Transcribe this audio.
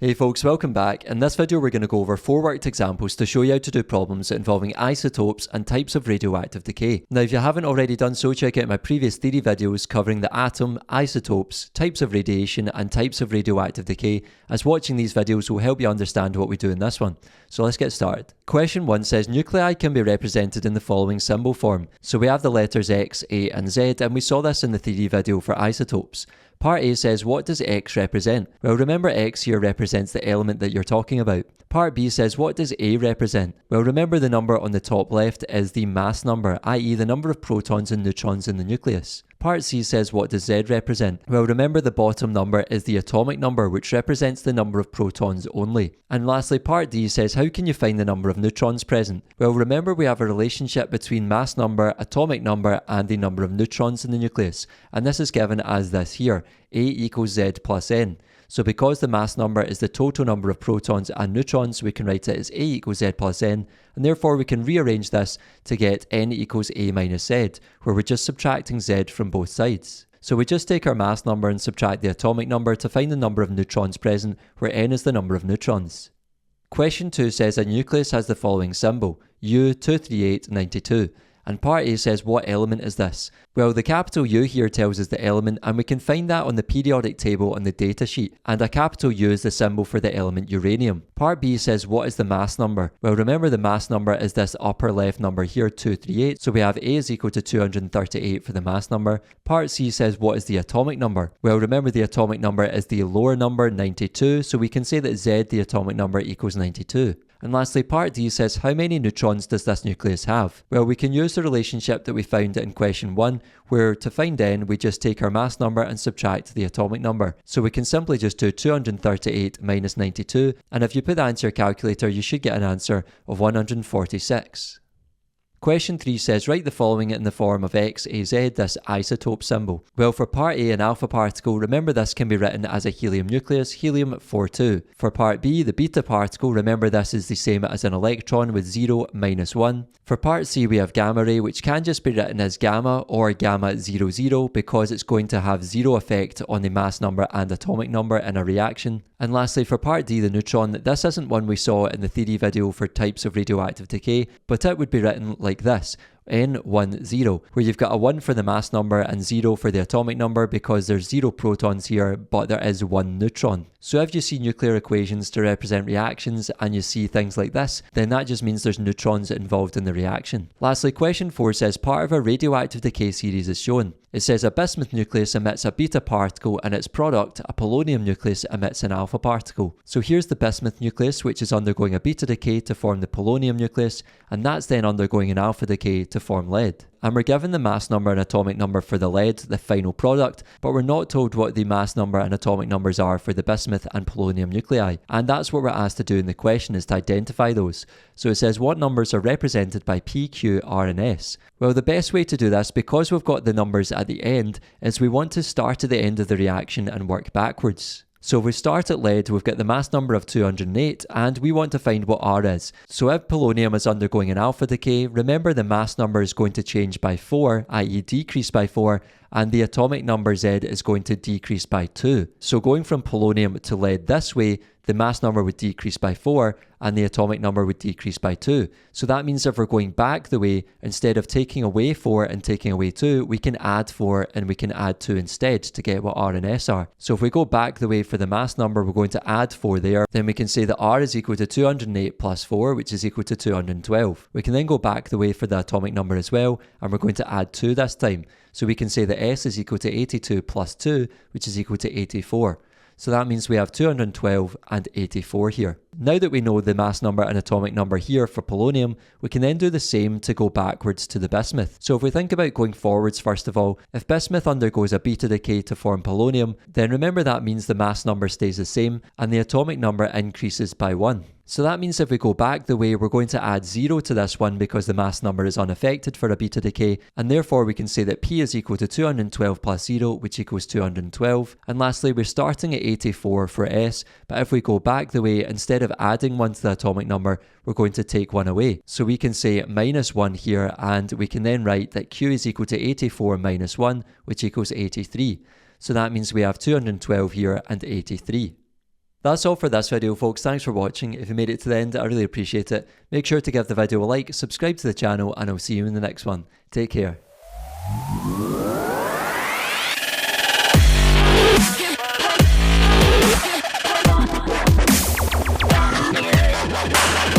Hey folks, welcome back. In this video we're going to go over 4 worked examples to show you how to do problems involving isotopes and types of radioactive decay. Now if you haven't already done so, check out my previous theory videos covering the atom, isotopes, types of radiation and types of radioactive decay, as watching these videos will help you understand what we do in this one. So let's get started. Question 1 says nuclei can be represented in the following symbol form. So we have the letters X, A and Z, and we saw this in the theory video for isotopes. Part A says, what does X represent? Well, remember X here represents the element that you're talking about. Part B says, what does A represent? Well, remember the number on the top left is the mass number, i.e. the number of protons and neutrons in the nucleus. Part C says, what does Z represent? Well, remember the bottom number is the atomic number, which represents the number of protons only. And lastly, part D says, how can you find the number of neutrons present? Well, remember we have a relationship between mass number, atomic number, and the number of neutrons in the nucleus. And this is given as this here, A equals Z plus N. So because the mass number is the total number of protons and neutrons, we can write it as A equals Z plus N, and therefore we can rearrange this to get N equals A minus Z, where we're just subtracting Z from both sides. So we just take our mass number and subtract the atomic number to find the number of neutrons present, where N is the number of neutrons. Question 2 says a nucleus has the following symbol, U23892. And part A says, what element is this? Well, the capital U here tells us the element, and we can find that on the periodic table on the data sheet, and a capital U is the symbol for the element uranium. Part B says, what is the mass number? Well, remember the mass number is this upper left number here, 238, so we have A is equal to 238 for the mass number. Part C says, what is the atomic number? Well, remember the atomic number is the lower number, 92, so we can say that Z, the atomic number, equals 92. And lastly, part D says, how many neutrons does this nucleus have? Well, we can use the relationship that we found in question 1, where to find N, we just take our mass number and subtract the atomic number. So we can simply just do 238 minus 92, and if you put that into your calculator, you should get an answer of 146. Question 3 says, write the following in the form of XAZ, this isotope symbol. Well, for part A, an alpha particle, remember this can be written as a helium nucleus, helium-42. For part B, the beta particle, remember this is the same as an electron with 0, minus 1. For part C, we have gamma ray, which can just be written as gamma or gamma 00 because it's going to have 0 effect on the mass number and atomic number in a reaction. And lastly, for part D, the neutron, this isn't one we saw in the theory video for types of radioactive decay, but it would be written like this, N10, where you've got a 1 for the mass number and 0 for the atomic number because there's 0 protons here, but there is 1 neutron. So if you see nuclear equations to represent reactions and you see things like this, then that just means there's neutrons involved in the reaction. Lastly, question 4 says part of a radioactive decay series is shown. It says a bismuth nucleus emits a beta particle and its product, a polonium nucleus, emits an alpha particle. So here's the bismuth nucleus, which is undergoing a beta decay to form the polonium nucleus, and that's then undergoing an alpha decay to form lead. And we're given the mass number and atomic number for the lead, the final product, but we're not told what the mass number and atomic numbers are for the bismuth and polonium nuclei. And that's what we're asked to do in the question, is to identify those. So it says what numbers are represented by P, Q, R and S. Well, the best way to do this, because we've got the numbers at the end, is we want to start at the end of the reaction and work backwards. So if we start at lead, we've got the mass number of 208 and we want to find what R is. So if polonium is undergoing an alpha decay, remember the mass number is going to change by 4, i.e. decrease by 4, and the atomic number Z is going to decrease by 2. So going from polonium to lead this way, the mass number would decrease by 4 and the atomic number would decrease by 2. So that means if we're going back the way, instead of taking away 4 and taking away 2, we can add 4 and we can add 2 instead to get what R and S are. So if we go back the way for the mass number, we're going to add 4 there. Then we can say that R is equal to 208 plus 4, which is equal to 212. We can then go back the way for the atomic number as well, and we're going to add 2 this time. So we can say that S is equal to 82 plus 2, which is equal to 84. So that means we have 212 and 84 here. Now that we know the mass number and atomic number here for polonium, we can then do the same to go backwards to the bismuth. So if we think about going forwards first of all, if bismuth undergoes a beta decay to form polonium, then remember that means the mass number stays the same and the atomic number increases by 1. So that means if we go back the way, we're going to add 0 to this one because the mass number is unaffected for a beta decay, and therefore we can say that P is equal to 212 plus 0, which equals 212. And lastly, we're starting at 84 for S, but if we go back the way, instead of adding 1 to the atomic number, we're going to take 1 away. So we can say minus 1 here, and we can then write that Q is equal to 84 minus 1, which equals 83. So that means we have 212 here and 83. That's all for this video folks, thanks for watching. If you made it to the end, I really appreciate it. Make sure to give the video a like, subscribe to the channel, and I'll see you in the next one. Take care.